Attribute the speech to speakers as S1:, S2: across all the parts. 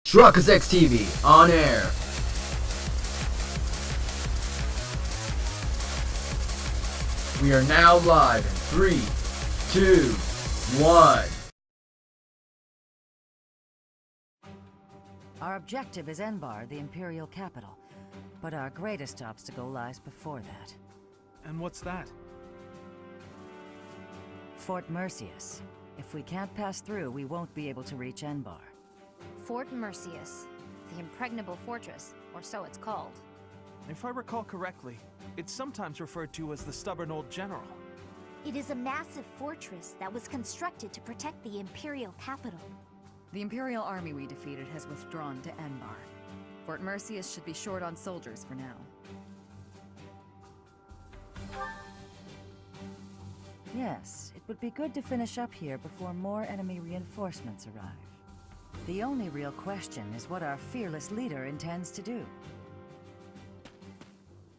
S1: Truckers X TV on air. We are now live in 3, 2, 1.
S2: Our objective is Enbar, the Imperial capital, but our greatest obstacle lies before that.
S3: And what's that?
S2: Fort Mercius. If we can't pass through, we won't be able to reach Enbar.
S4: Fort Mercius, the impregnable fortress, or so it's called.
S3: If I recall correctly, it's sometimes referred to as the Stubborn Old General.
S5: It is a massive fortress that was constructed to protect the Imperial capital.
S6: The Imperial army we defeated has withdrawn to Enbar. Fort Mercius should be short on soldiers for now.
S2: Yes, it would be good to finish up here before more enemy reinforcements arrive. The only real question is what our fearless leader intends to do.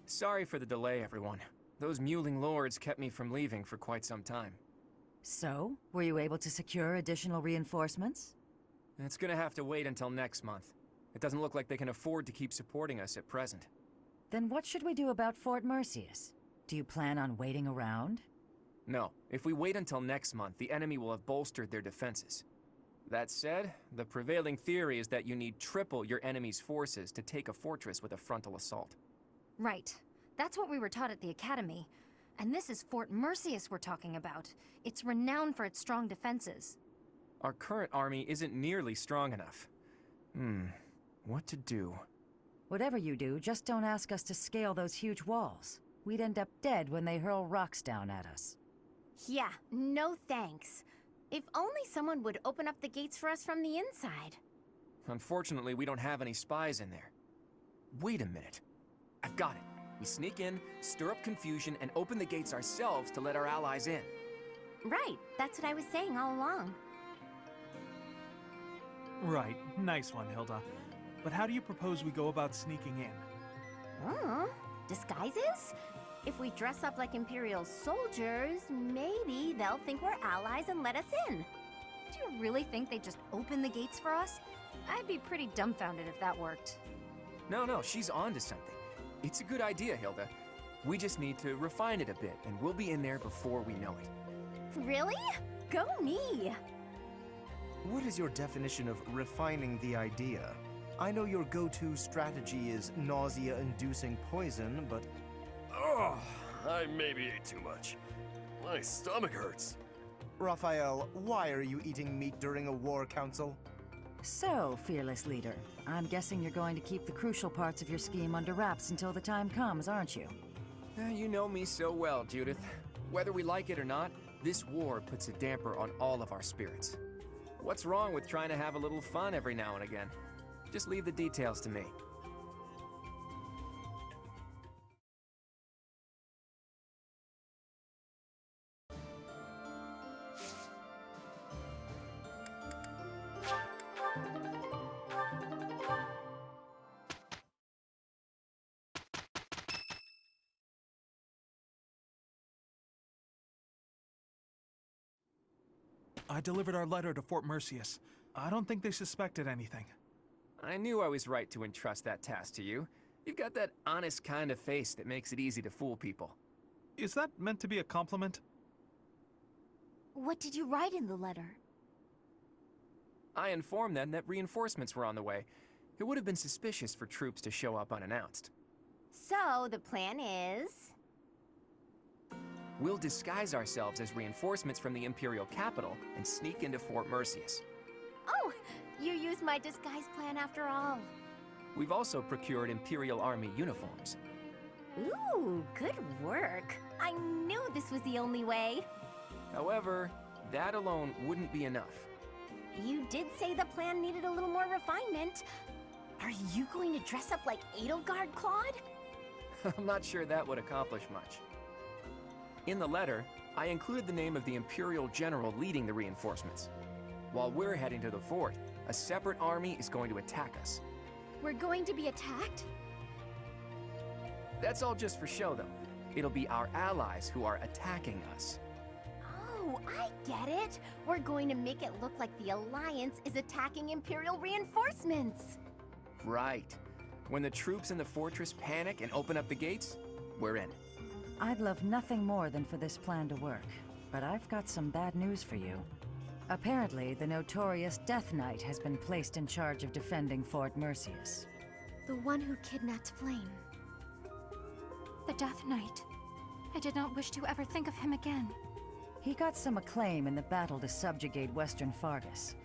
S7: Sorry for the delay, everyone. Those mewling lords kept me from leaving for quite some time.
S2: So, were you able to secure additional reinforcements?
S7: It's gonna have to wait until next month. It doesn't look like they can afford to keep supporting us at present.
S2: Then what should we do about Fort Mercius? Do you plan on waiting around?
S7: No, if we wait until next month, the enemy will have bolstered their defenses. That said, the prevailing theory is that you need triple your enemy's forces to take a fortress with a frontal assault.
S4: Right. That's what we were taught at the academy. And this is Fort Mercius we're talking about. It's renowned for its strong defenses.
S7: Our current army isn't nearly strong enough. What to do?
S2: Whatever you do, just don't ask us to scale those huge walls. We'd end up dead when they hurl rocks down at us.
S5: Yeah, no thanks. If only someone would open up the gates for us from the inside.
S7: Unfortunately, we don't have any spies in there. Wait a minute. I've got it. We sneak in, stir up confusion, and open the gates ourselves to let our allies in.
S5: Right, that's what I was saying all along.
S3: Right, nice one, Hilda. But how do you propose we go about sneaking in?
S5: Disguises? If we dress up like Imperial soldiers, maybe they'll think we're allies and let us in.
S4: Do you really think they'd just open the gates for us? I'd be pretty dumbfounded if that worked.
S7: No, she's onto something. It's a good idea, Hilda. We just need to refine it a bit, and we'll be in there before we know it.
S5: Really? Go me!
S8: What is your definition of refining the idea? I know your go-to strategy is nausea-inducing poison, but...
S9: Oh, I maybe ate too much. My stomach hurts.
S8: Raphael, why are you eating meat during a war council?
S2: So, fearless leader, I'm guessing you're going to keep the crucial parts of your scheme under wraps until the time comes, aren't you?
S7: You know me so well, Judith. Whether we like it or not, this war puts a damper on all of our spirits. What's wrong with trying to have a little fun every now and again? Just leave the details to me.
S3: I delivered our letter to Fort Mercius. I don't think they suspected anything.
S7: I knew I was right to entrust that task to you. You've got that honest kind of face that makes it easy to fool people.
S3: Is that meant to be a compliment?
S5: What did you write in the letter?
S7: I informed them that reinforcements were on the way. It would have been suspicious for troops to show up unannounced.
S5: So, the plan is...
S7: We'll disguise ourselves as reinforcements from the Imperial capital and sneak into Fort Mercius.
S5: Oh, you used my disguise plan after all.
S7: We've also procured Imperial Army uniforms.
S5: Ooh, good work. I knew this was the only way.
S7: However, that alone wouldn't be enough.
S5: You did say the plan needed a little more refinement. Are you going to dress up like Edelgard, Claude?
S7: I'm not sure that would accomplish much. In the letter, I included the name of the Imperial General leading the reinforcements. While we're heading to the fort, a separate army is going to attack us.
S5: We're going to be attacked?
S7: That's all just for show, though. It'll be our allies who are attacking us.
S5: Oh, Oh, I get it. We're going to make it look like the Alliance is attacking Imperial reinforcements.
S7: Right. When the troops in the fortress panic and open up the gates, we're in.
S2: I'd love nothing more than for this plan to work, but I've got some bad news for you. Apparently, the notorious Death Knight has been placed in charge of defending Fort Merceus.
S4: The one who kidnapped Flame. The Death Knight. I did not wish to ever think of him again.
S2: He got some acclaim in the battle to subjugate Western Fargus.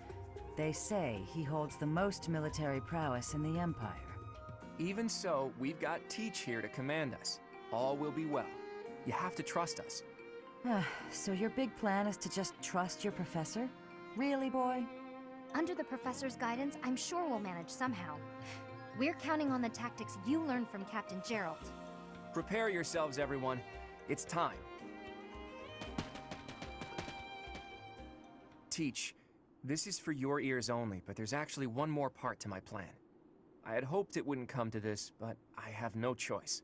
S2: They say he holds the most military prowess in the Empire.
S7: Even so, we've got Teach here to command us. All will be well. You have to trust us.
S2: So your big plan is to just trust your professor? Really, boy?
S4: Under the Professor's guidance, I'm sure we'll manage somehow. We're counting on the tactics you learned from Captain Gerald.
S7: Prepare yourselves, everyone. It's time. Teach, this is for your ears only, but there's actually one more part to my plan. I had hoped it wouldn't come to this, but I have no choice.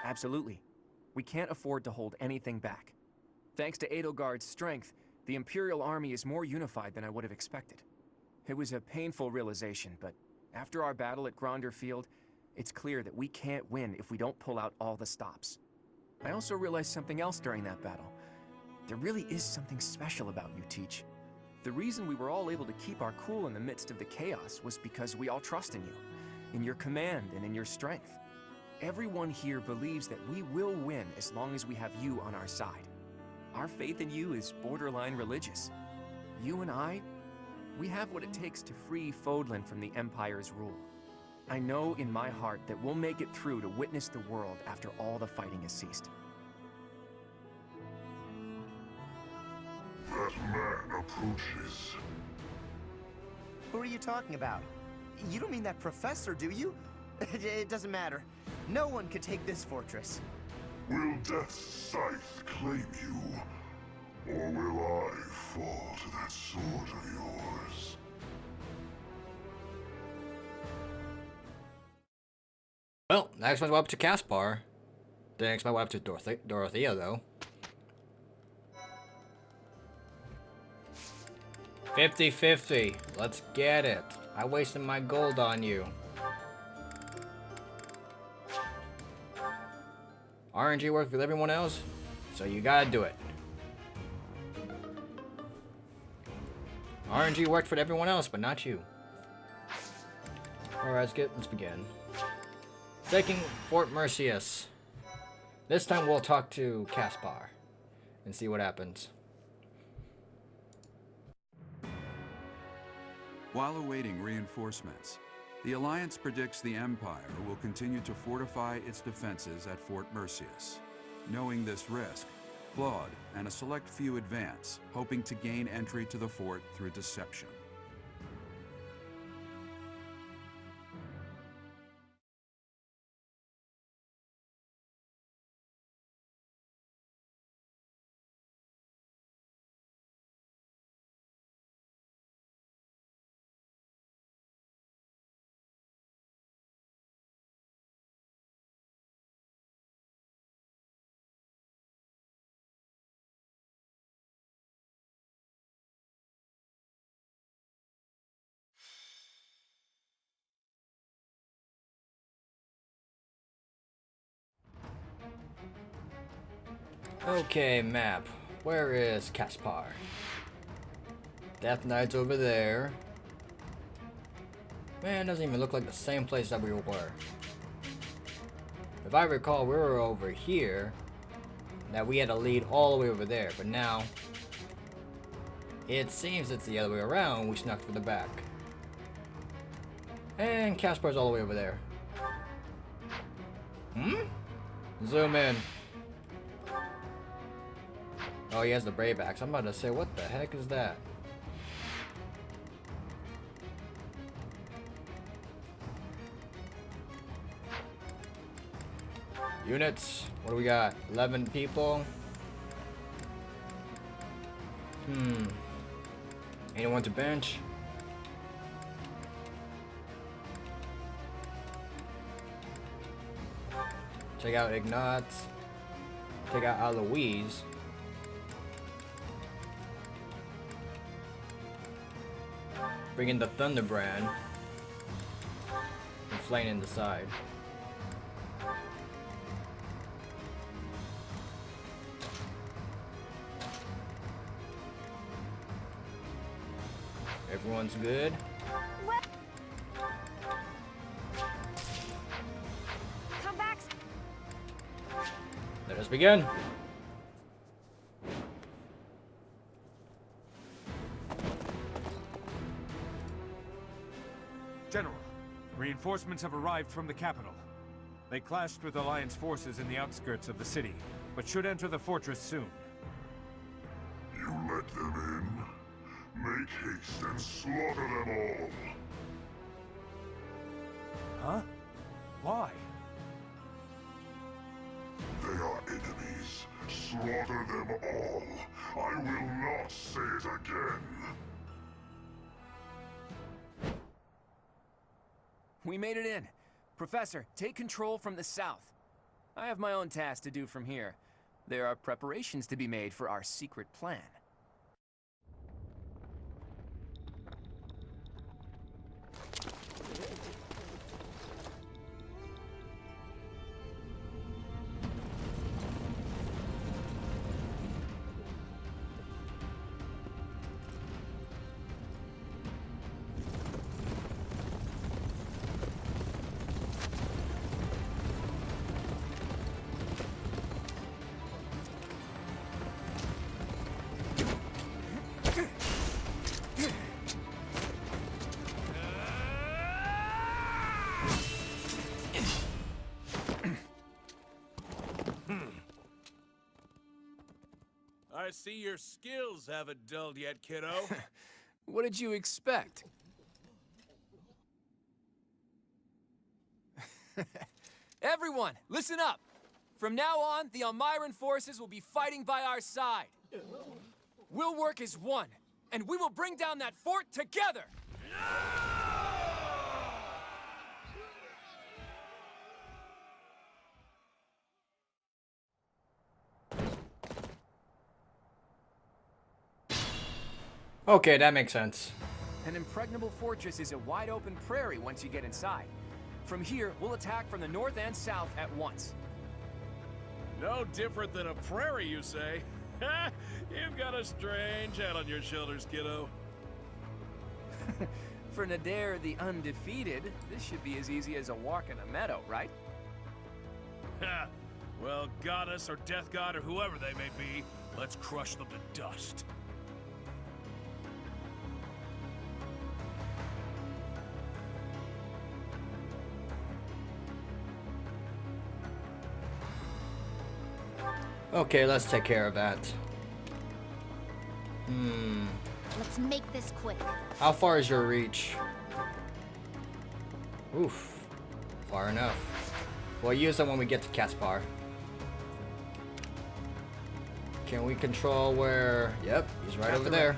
S7: Absolutely. We can't afford to hold anything back. Thanks to Edelgard's strength, the Imperial Army is more unified than I would have expected. It was a painful realization, but after our battle at Gronder Field, it's clear that we can't win if we don't pull out all the stops. I also realized something else during that battle. There really is something special about you, Teach. The reason we were all able to keep our cool in the midst of the chaos was because we all trust in you, in your command and in your strength. Everyone here believes that we will win as long as we have you on our side. Our faith in you is borderline religious. You and I, we have what it takes to free Fodlan from the Empire's rule. I know in my heart that we'll make it through to witness the world after all the fighting has ceased.
S10: That man approaches.
S8: Who are you talking about? You don't mean that professor, do you? It doesn't matter. No one can take this fortress.
S10: Will Death's scythe claim you? Or will I fall to that sword of yours?
S11: Well, next one's up to Caspar. The next one up to Dorothea, though. 50-50. Let's get it. I wasted my gold on you. RNG works with everyone else, so you gotta do it. RNG worked for everyone else, but not you. Alright, let's begin. Taking Fort Merceus. This time we'll talk to Caspar and see what happens.
S12: While awaiting reinforcements, the Alliance predicts the Empire will continue to fortify its defenses at Fort Merceus. Knowing this risk, Claude and a select few advance, hoping to gain entry to the fort through deception.
S11: Okay, map. Where is Caspar? Death Knight's over there. Man, doesn't even look like the same place that we were. If I recall, we were over here. That we had to lead all the way over there, but now it seems it's the other way around. We snuck through the back. And Caspar's all the way over there. Zoom in. Oh, he has the Brave Axe. I'm about to say, what the heck is that? Units. What do we got? 11 people. Anyone to bench? Take out Ignatz. Take out Aloise. Bring in the Thunderbrand. And flank in the side. Everyone's good.
S4: Come back.
S11: Let us begin.
S13: General, reinforcements have arrived from the capital. They clashed with Alliance forces in the outskirts of the city, but should enter the fortress soon.
S10: You let them in? Make haste and slaughter them all!
S13: Huh? Why?
S10: They are enemies. Slaughter them all. I will not say it again.
S7: We made it in. Professor, take control from the south. I have my own tasks to do from here. There are preparations to be made for our secret plan.
S14: I see your skills haven't dulled yet, kiddo.
S7: What did you expect? Everyone, listen up! From now on, the Almiran forces will be fighting by our side. We'll work as one, and we will bring down that fort together!
S11: Okay, that makes sense.
S7: An impregnable fortress is a wide-open prairie once you get inside. From here, we'll attack from the north and south at once.
S14: No different than a prairie, you say? You've got a strange head on your shoulders, kiddo.
S7: For Nadir the Undefeated, this should be as easy as a walk in a meadow, right?
S14: Ha! Well, goddess or death god or whoever they may be, let's crush them to dust.
S11: Okay, let's take care of that.
S5: Let's make this quick.
S11: How far is your reach? Oof. Far enough. We'll use them when we get to Caspar. Can we control where... Yep, he's right over there.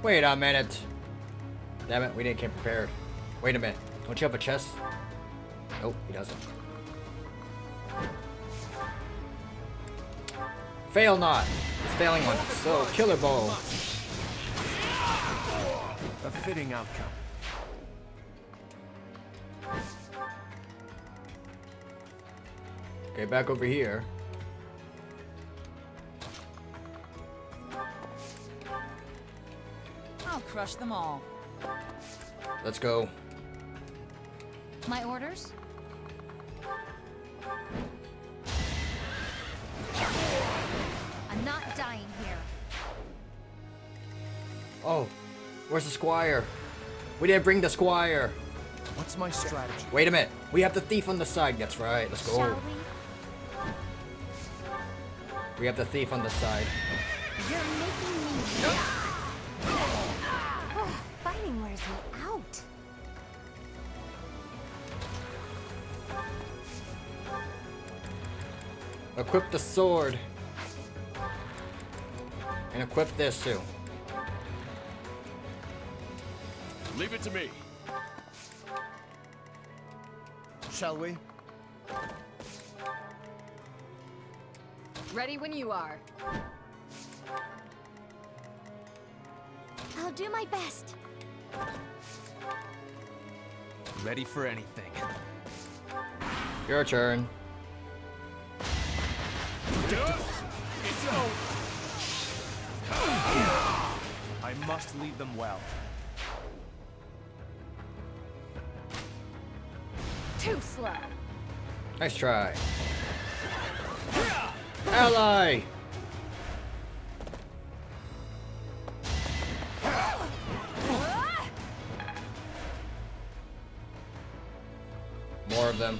S11: Wait a minute. Damn it, we didn't come prepared. Wait a minute. Don't you have a chest? Nope, he doesn't. Fail not. It's failing one. So, killer bow.
S7: A fitting outcome.
S11: Okay, back over here.
S6: I'll crush them all.
S11: Let's go.
S4: My orders? I'm not dying here.
S11: Oh, where's the squire? We didn't bring the squire.
S7: What's my strategy?
S11: Wait a minute. We have the thief on the side. That's right. Let's go.
S5: Shall
S11: We have the thief on the side.
S5: You're making me fighting wears me out.
S11: Equip the sword. And equip this too.
S14: Leave it to me.
S8: Shall we?
S6: Ready when you are.
S5: I'll do my best.
S7: Ready for anything.
S11: Your turn.
S13: I must lead them well.
S5: Too slow.
S11: Nice try. Ally! More of them.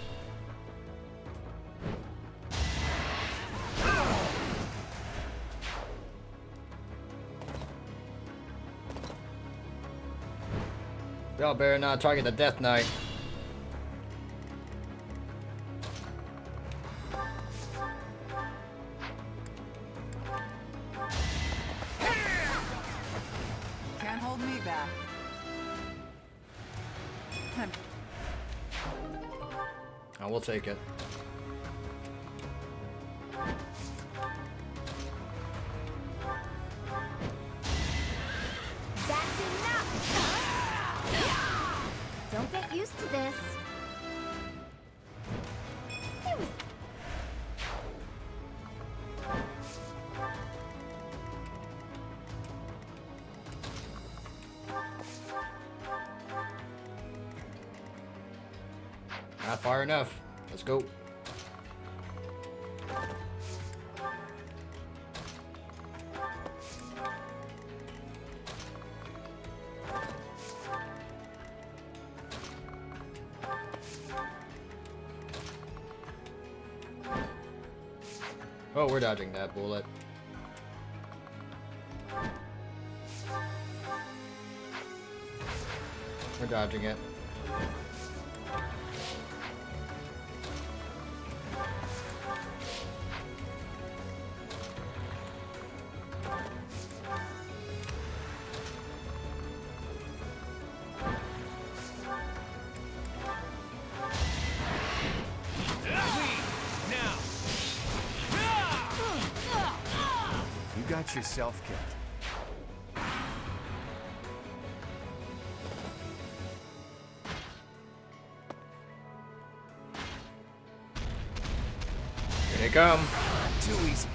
S11: Y'all better not target the Death Knight.
S6: Can't hold me back.
S11: Oh, we'll take it.
S5: That's enough! Don't get used to this. It was...
S11: Not far enough. Let's go. Oh, we're dodging that bullet. We're dodging it.
S8: You got yourself killed.
S11: Here they come.
S8: Too easy.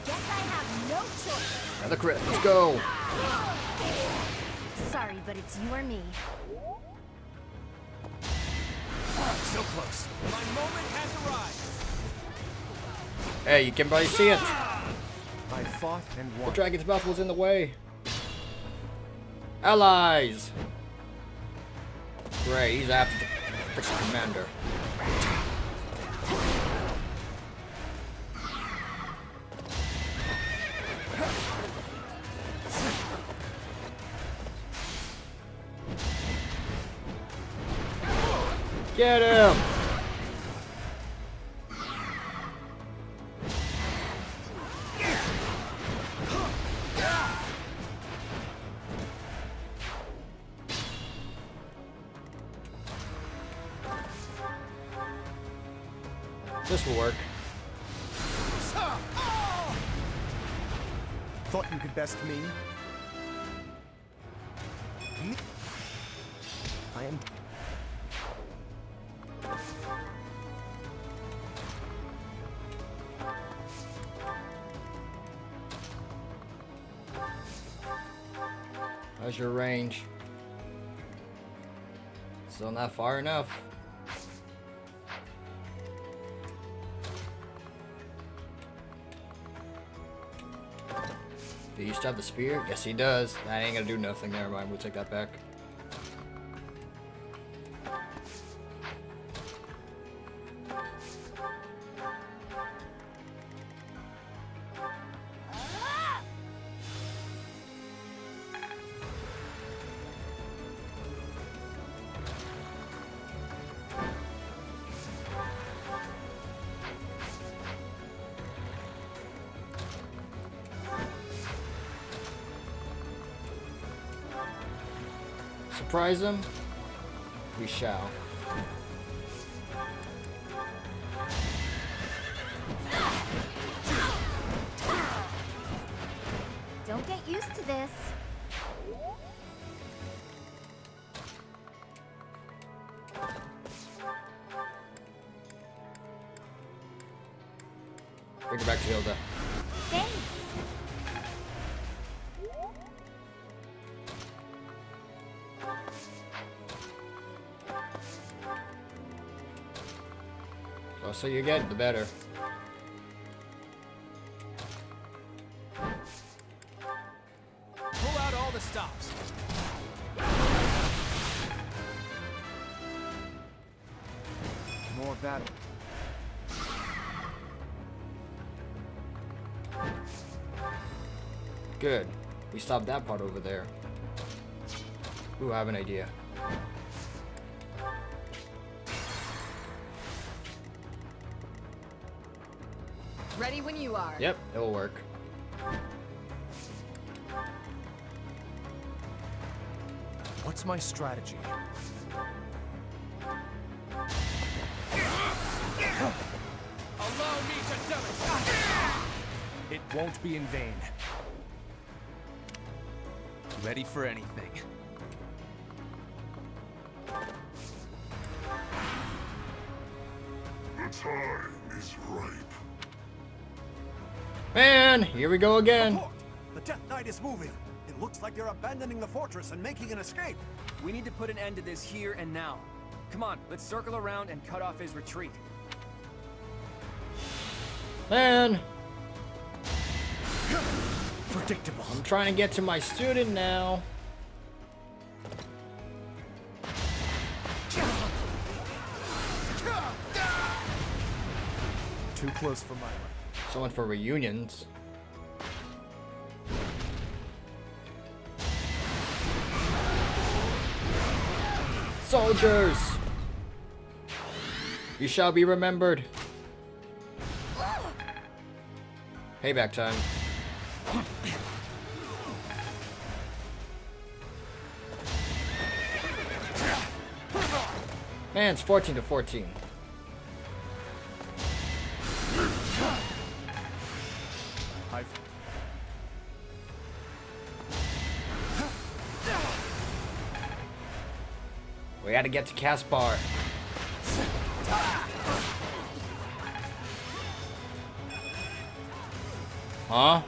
S5: Guess I have no choice.
S11: Another crit. Let's go.
S5: Sorry, but it's you or me.
S8: So close.
S13: My moment has arrived.
S11: Hey, you can barely see it.
S8: I fought and
S11: The
S8: won.
S11: dragon's mouth was in the way. Allies! Great, he's after the freaking commander. Get him! This will work.
S8: Thought you could best me? I am...
S11: How's your range? Still not far enough. Do you still have the spear? Yes, he does. That ain't gonna do nothing. Never mind. We'll take that back. surprise him? We shall.
S5: Don't get used to this.
S11: Bring her back to Hilda.
S5: Thanks.
S11: The closer you get, the better.
S7: Pull out all the stops. More battle.
S11: Good. We stopped that part over there. Ooh, I have an idea.
S6: Ready when you are.
S11: Yep, it'll work.
S13: What's my strategy?
S7: Allow me to demonstrate.
S13: It won't be in vain. Ready for anything.
S10: The time is ripe.
S11: Man, here we go again.
S15: Report! The Death Knight is moving. It looks like they're abandoning the fortress and making an escape.
S7: We need to put an end to this here and now. Come on, let's circle around and cut off his retreat.
S11: Man,
S15: Predictable.
S11: I'm trying to get to my student now.
S13: Too close for my liking.
S11: Someone for reunions. Soldiers! You shall be remembered. Payback time. Man, it's 14 to 14. We gotta get to Caspar. Huh?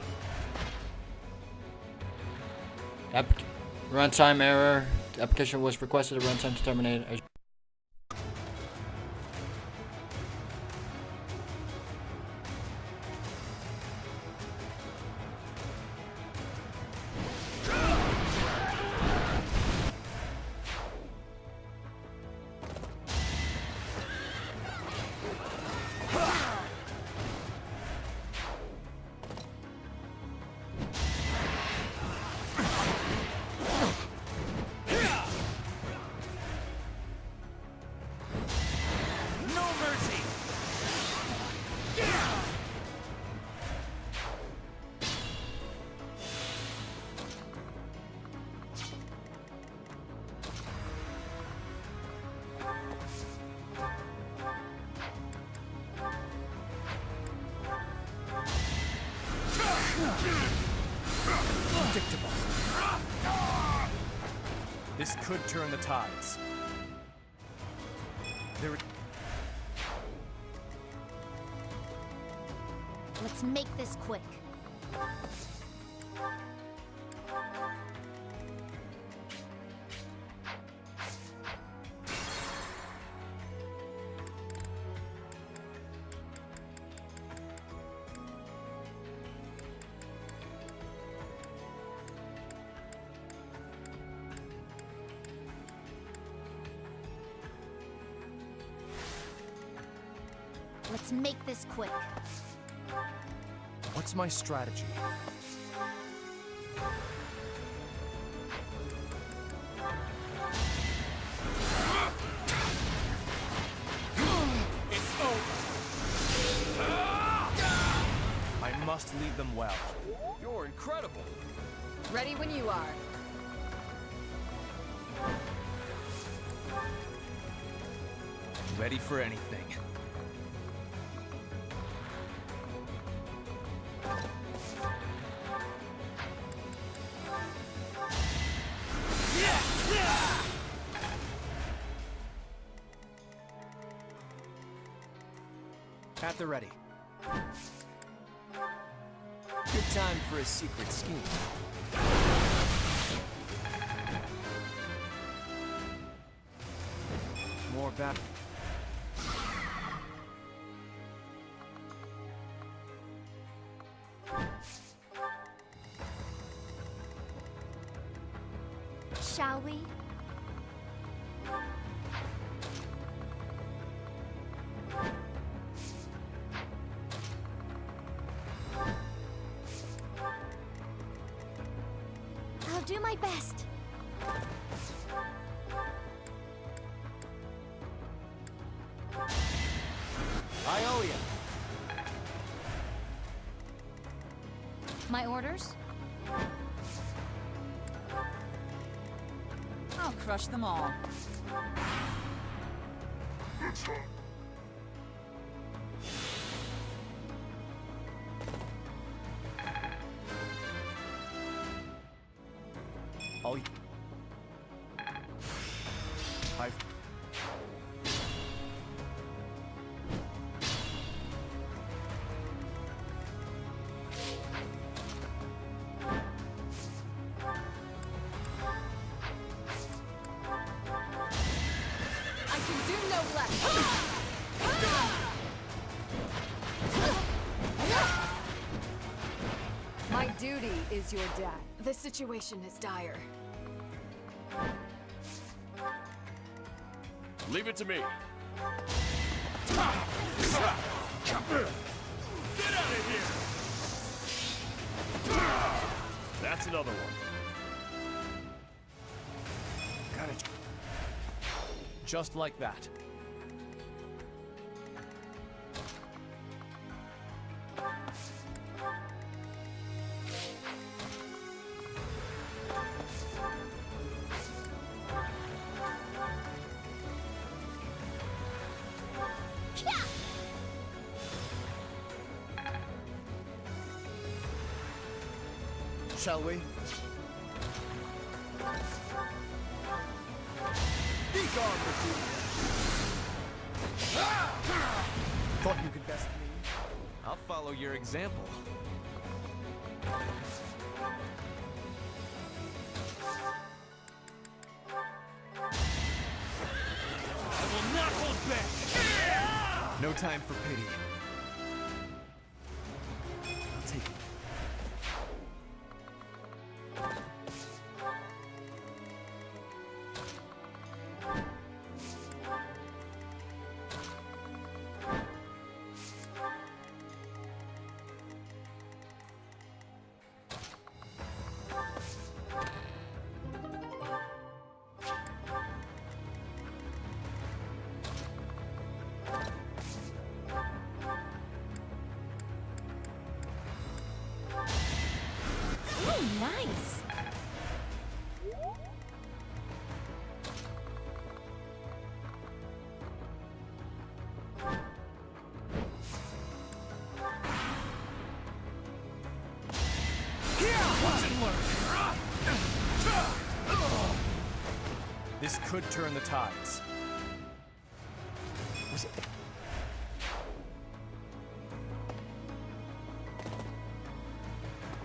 S11: Runtime error. The application was requested a runtime to terminate.
S13: Predictable. This could turn the tides.
S5: Let's make this quick. Let's make this quick.
S13: What's my strategy? It's over. I must lead them well.
S7: You're incredible.
S6: Ready when you are.
S16: Ready for anything. At the ready. Good time for a secret scheme. More battle.
S5: Shall we? I'll do my best.
S16: I owe you.
S4: My orders?
S6: I'll crush them all.
S16: I'll... I've...
S6: I can do no less. My duty is your death. The situation is dire.
S14: Leave it to me.
S9: Get out of here! That's another one.
S16: Got it. Just like that.
S8: Shall we?
S15: Be gone with you!
S8: Thought you could best me.
S16: I'll follow your example.
S9: I will not hold back!
S16: No time for pity. I'll take it.
S5: Oh, nice!
S16: This could turn the tides. Was it...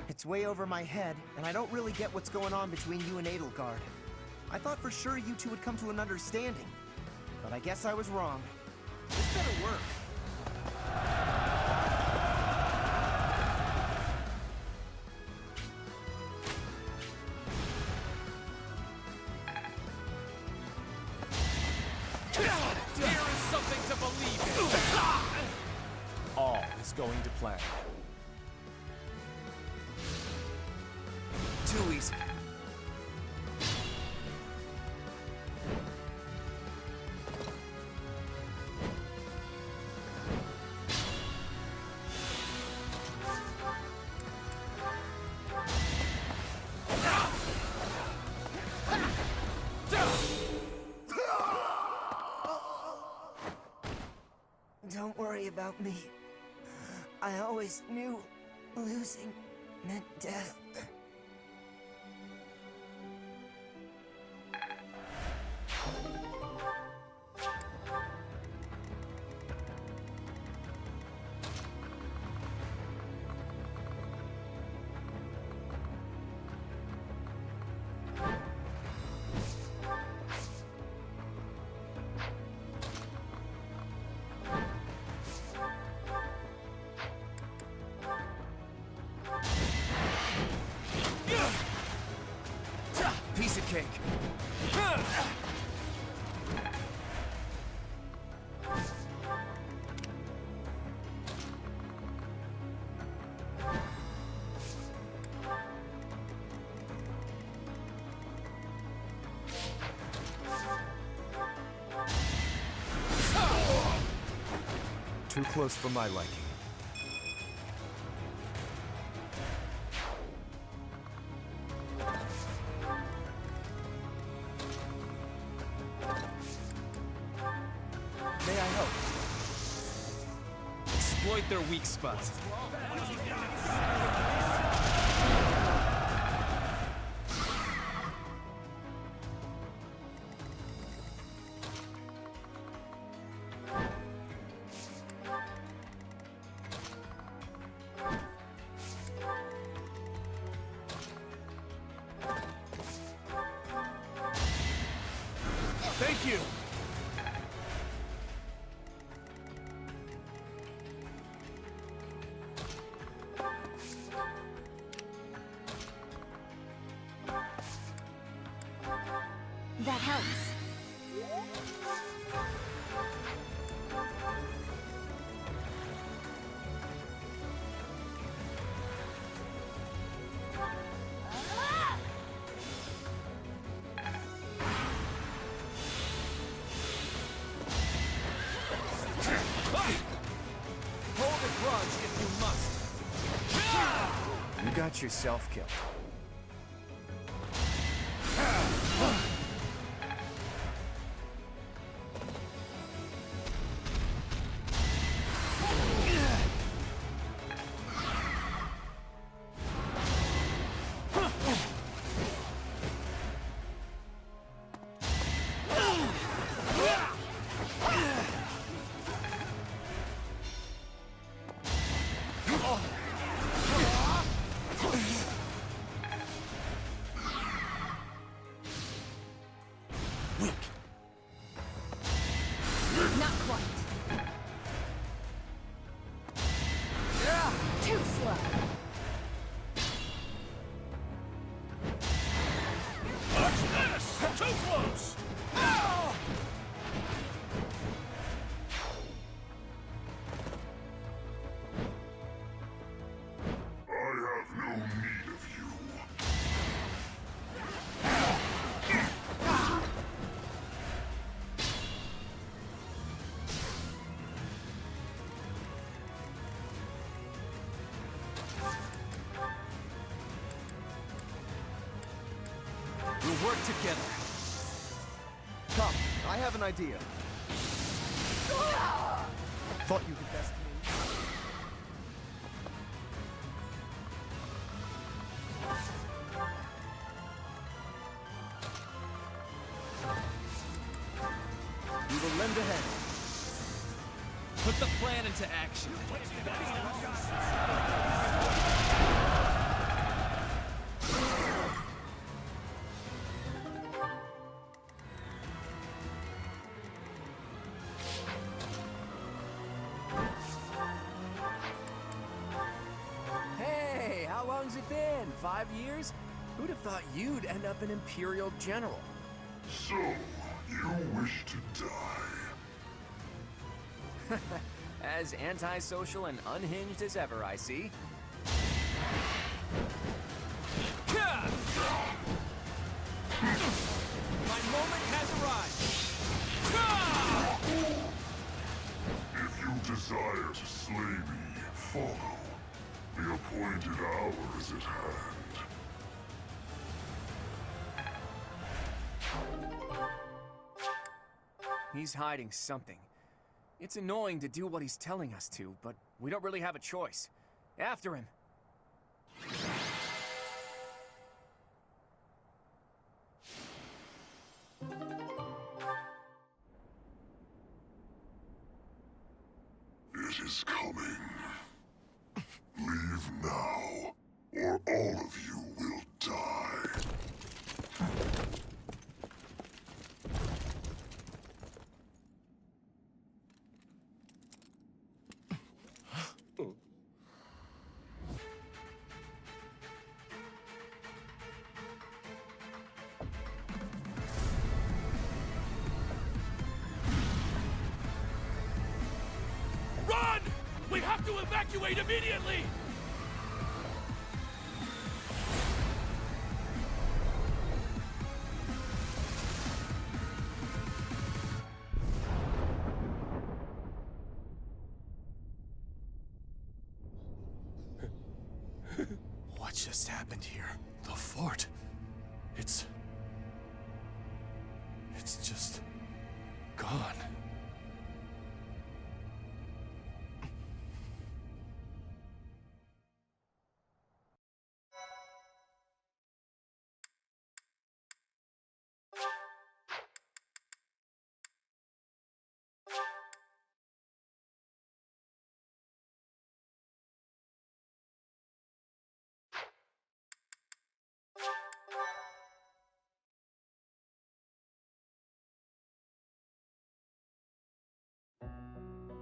S8: It's way over my head, and I don't really get what's going on between you and Edelgard. I thought for sure you two would come to an understanding, but I guess I was wrong. This better work.
S16: There is something to believe in! All is going to plan. Too easy.
S8: worry about me. I always knew losing meant death.
S16: Piece of cake.
S13: Too close for my liking.
S16: May I help? Exploit their weak spots. Thank you!
S4: That helps.
S16: Hold a grudge if you must.
S7: You got yourself killed.
S4: Not quite. Too slow.
S14: Watch this! Too close!
S10: I have no need of you.
S16: We'll work together.
S8: Come, I have an idea. Thought you could best me. We will lend a hand.
S16: Put the plan into action.
S7: Hey, how long's it been? 5 years? Who'd have thought you'd end up an Imperial General?
S10: So, you wish to die?
S7: As antisocial and unhinged as ever, I see.
S16: My moment has arrived.
S10: If you desire to slay me, follow. The appointed hour is at hand.
S7: He's hiding something. It's annoying to do what he's telling us to, but we don't really have a choice. After him.
S10: It is coming. Leave now, or all of you will die.
S14: Run! We have to evacuate immediately!
S16: What just happened here? The fort. It's just gone.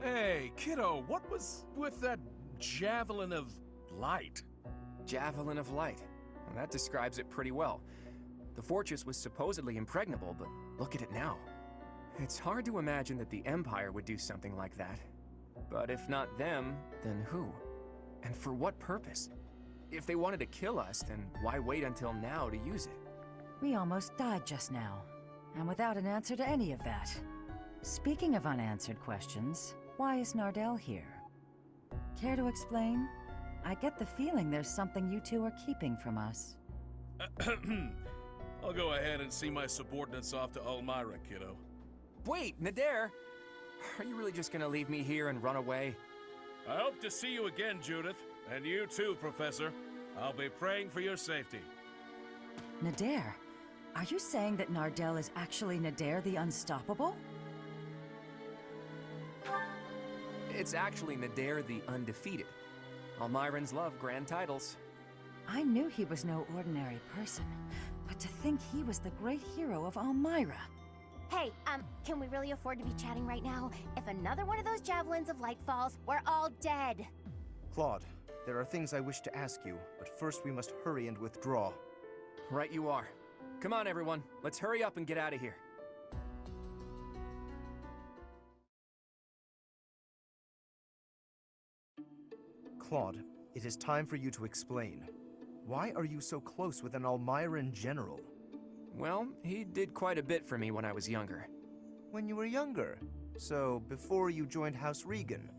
S14: Hey, kiddo, what was with that javelin of light?
S7: Javelin of light. Well, that describes it pretty well. The fortress was supposedly impregnable, but look at it now. It's hard to imagine that the Empire would do something like that. But if not them, then who? And for what purpose? If they wanted to kill us, then why wait until now to use it?
S2: We almost died just now, and without an answer to any of that. Speaking of unanswered questions, why is Nardell here? Care to explain? I get the feeling there's something you two are keeping from us.
S14: I'll go ahead and see my subordinates off to Elmira, kiddo.
S7: Wait, Nadir! Are you really just gonna leave me here and run away?
S14: I hope to see you again, Judith. And you too, Professor. I'll be praying for your safety.
S2: Nadir, are you saying that Nardell is actually Nadir the Unstoppable?
S7: It's actually Nadir the Undefeated. Almirans love grand titles.
S2: I knew he was no ordinary person, but to think he was the great hero of Elmira.
S5: Hey, can we really afford to be chatting right now? If another one of those javelins of light falls, we're all dead.
S8: Claude, there are things I wish to ask you, but first we must hurry and withdraw.
S7: Right you are. Come on, everyone. Let's hurry up and get out of here.
S8: Claude, it is time for you to explain. Why are you so close with an Almiran general?
S7: Well, he did quite a bit for me when I was younger.
S8: When you were younger? So, before you joined House Regan?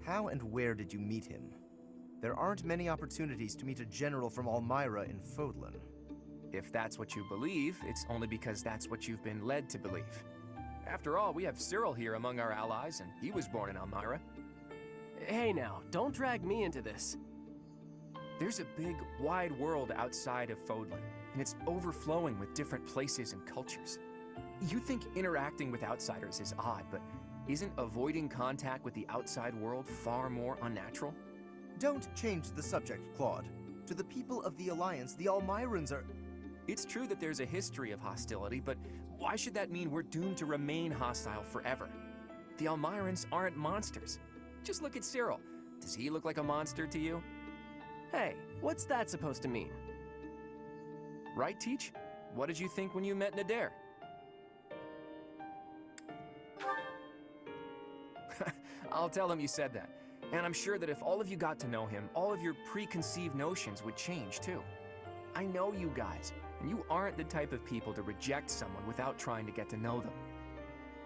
S8: How and where did you meet him? There aren't many opportunities to meet a general from Elmira in Fodlan.
S7: If that's what you believe, it's only because that's what you've been led to believe. After all, we have Cyril here among our allies, and he was born in Elmira.
S17: Hey now, don't drag me into this.
S7: There's a big, wide world outside of Fodlan, and it's overflowing with different places and cultures. You think interacting with outsiders is odd, but isn't avoiding contact with the outside world far more unnatural?
S8: Don't change the subject, Claude. To the people of the Alliance, the Almirans are...
S7: It's true that there's a history of hostility, but why should that mean we're doomed to remain hostile forever? The Almirans aren't monsters. Just look at Cyril. Does he look like a monster to you?
S17: Hey, what's that supposed to mean?
S7: Right, Teach? What did you think when you met Nadir? I'll tell him you said that. And I'm sure that if all of you got to know him, all of your preconceived notions would change too. I know you guys, and you aren't the type of people to reject someone without trying to get to know them.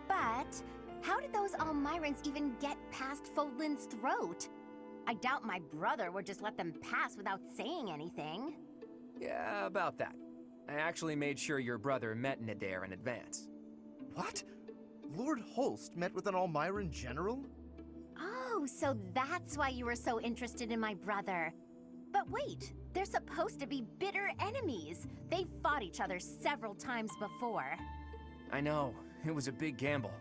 S5: But how did those Almirans even get past Fodlan's throat? I doubt my brother would just let them pass without saying anything.
S7: Yeah, about that. I actually made sure your brother met Nadir in advance.
S13: What?
S8: Lord Holst met with an Almiran general?
S5: Oh, so that's why you were so interested in my brother. But wait, they're supposed to be bitter enemies. They've fought each other several times before.
S7: I know, it was a big gamble.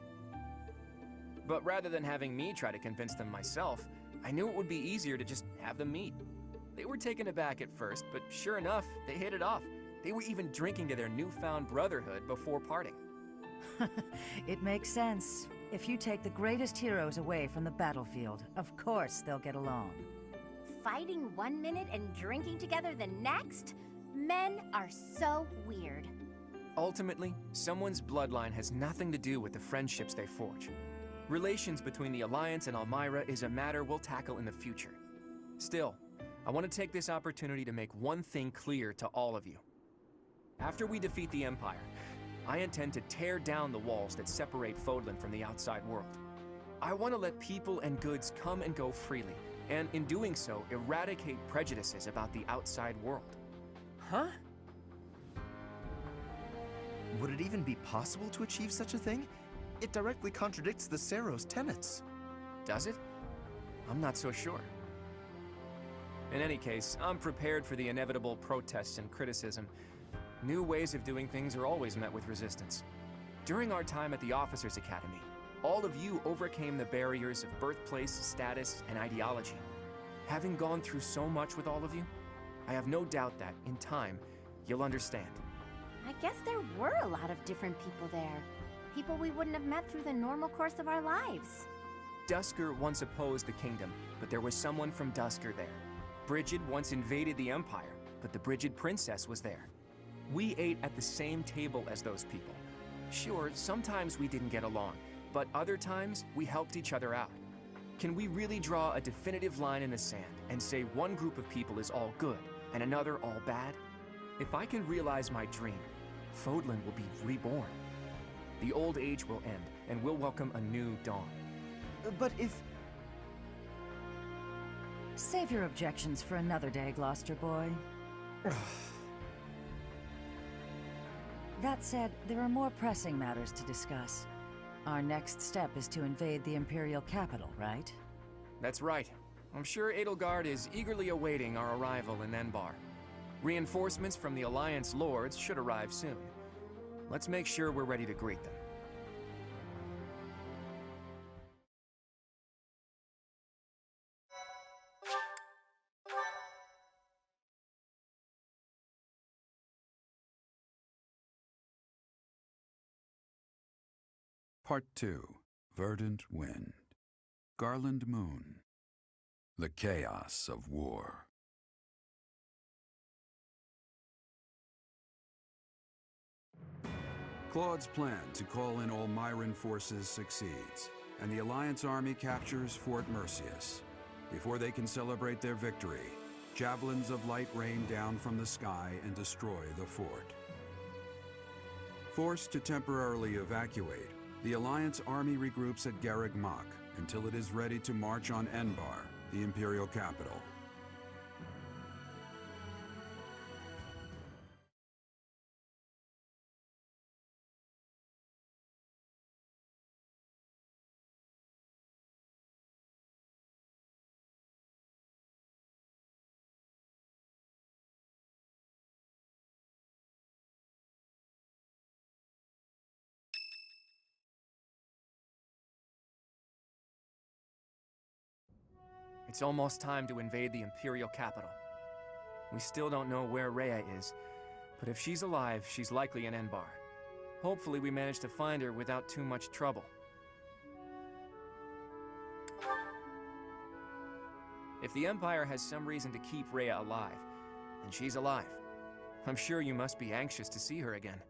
S7: But rather than having me try to convince them myself, I knew it would be easier to just have them meet. They were taken aback at first, but sure enough, they hit it off. They were even drinking to their newfound brotherhood before parting.
S2: It makes sense. If you take the greatest heroes away from the battlefield, of course they'll get along.
S5: Fighting one minute and drinking together the next? Men are so weird.
S7: Ultimately, someone's bloodline has nothing to do with the friendships they forge. Relations between the Alliance and Elmyra is a matter we'll tackle in the future. Still, I want to take this opportunity to make one thing clear to all of you. After we defeat the Empire, I intend to tear down the walls that separate Fodlan from the outside world. I want to let people and goods come and go freely, and in doing so, eradicate prejudices about the outside world.
S17: Huh?
S8: Would it even be possible to achieve such a thing? It directly contradicts the Seros' tenets.
S7: Does it? I'm not so sure. In any case, I'm prepared for the inevitable protests and criticism. New ways of doing things are always met with resistance. During our time at the Officers' Academy, all of you overcame the barriers of birthplace, status, and ideology. Having gone through so much with all of you, I have no doubt that, in time, you'll understand.
S5: I guess there were a lot of different people there. People we wouldn't have met through the normal course of our lives.
S7: Duscur once opposed the kingdom, but there was someone from Duscur there. Brigid once invaded the Empire, but the Brigid princess was there. We ate at the same table as those people. Sure, sometimes we didn't get along, but other times we helped each other out. Can we really draw a definitive line in the sand and say one group of people is all good and another all bad? If I can realize my dream, Fodlan will be reborn. The old age will end, and we'll welcome a new dawn.
S8: But if...
S2: Save your objections for another day, Gloucester boy. That said, there are more pressing matters to discuss. Our next step is to invade the Imperial capital, right?
S7: That's right. I'm sure Edelgard is eagerly awaiting our arrival in Enbar. Reinforcements from the Alliance Lords should arrive soon. Let's make sure we're ready to greet them.
S12: Part 2. Verdant Wind. Garland Moon. The Chaos of War. Claude's plan to call in Almyran forces succeeds, and the Alliance army captures Fort Mercius. Before they can celebrate their victory, javelins of light rain down from the sky and destroy the fort. Forced to temporarily evacuate, the Alliance army regroups at Garreg Mach until it is ready to march on Enbar, the Imperial capital.
S7: It's almost time to invade the Imperial capital. We still don't know where Rhea is, but if she's alive, she's likely in Enbar. Hopefully we manage to find her without too much trouble. If the Empire has some reason to keep Rhea alive, then she's alive. I'm sure you must be anxious to see her again.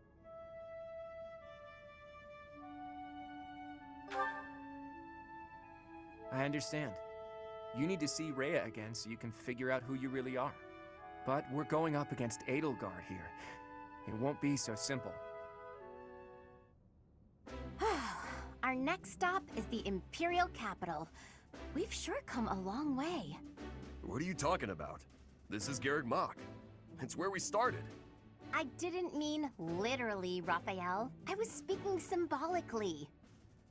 S7: I understand. You need to see Rhea again so you can figure out who you really are. But we're going up against Edelgard here. It won't be so simple.
S5: Our next stop is the Imperial capital. We've sure come a long way.
S9: What are you talking about? This is Garreg Mach. It's where we started.
S5: I didn't mean literally, Raphael. I was speaking symbolically.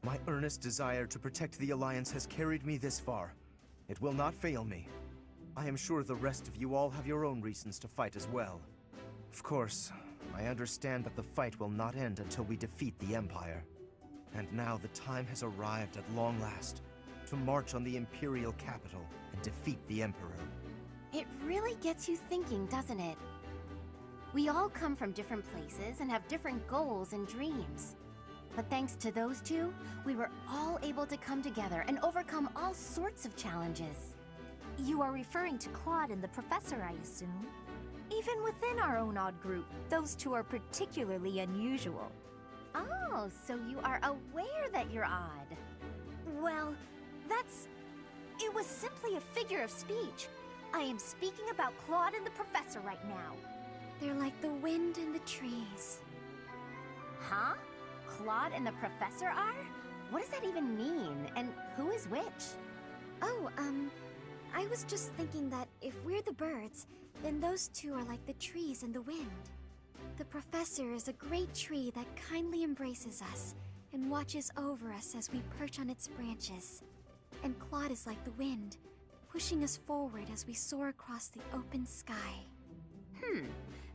S8: My earnest desire to protect the Alliance has carried me this far. It will not fail me. I am sure the rest of you all have your own reasons to fight as well. Of course, I understand that the fight will not end until we defeat the Empire. And now the time has arrived at long last to march on the Imperial capital and defeat the Emperor.
S5: It really gets you thinking, doesn't it? We all come from different places and have different goals and dreams. But thanks to those two, we were all able to come together and overcome all sorts of challenges.
S18: You are referring to Claude and the Professor, I assume? Even within our own odd group, those two are particularly unusual.
S5: Oh, so you are aware that you're odd.
S18: Well, it was simply a figure of speech. I am speaking about Claude and the Professor right now. They're like the wind and the trees.
S5: Huh? Claude and the Professor are? What does that even mean? And who is which?
S18: Oh, I was just thinking that if we're the birds, then those two are like the trees and the wind. The Professor is a great tree that kindly embraces us and watches over us as we perch on its branches. And Claude is like the wind, pushing us forward as we soar across the open sky.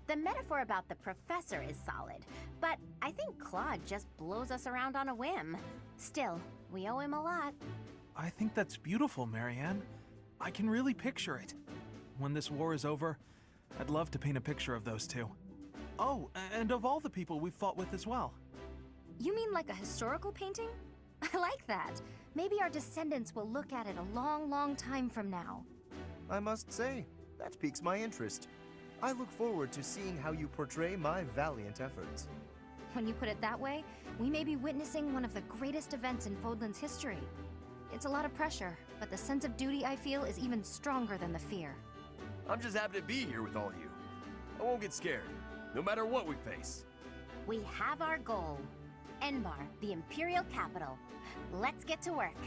S5: The metaphor about the Professor is solid, but I think Claude just blows us around on a whim. Still, we owe him a lot.
S3: I think that's beautiful, Marianne. I can really picture it. When this war is over, I'd love to paint a picture of those two. Oh, and of all the people we've fought with as well.
S4: You mean like a historical painting? I like that. Maybe our descendants will look at it a long, long time from now.
S8: I must say, that piques my interest. I look forward to seeing how you portray my valiant efforts.
S4: When you put it that way, we may be witnessing one of the greatest events in Fodlan's history. It's a lot of pressure, but the sense of duty I feel is even stronger than the fear.
S9: I'm just happy to be here with all you. I won't get scared, no matter what we face.
S5: We have our goal. Enbar, the Imperial capital. Let's get to work.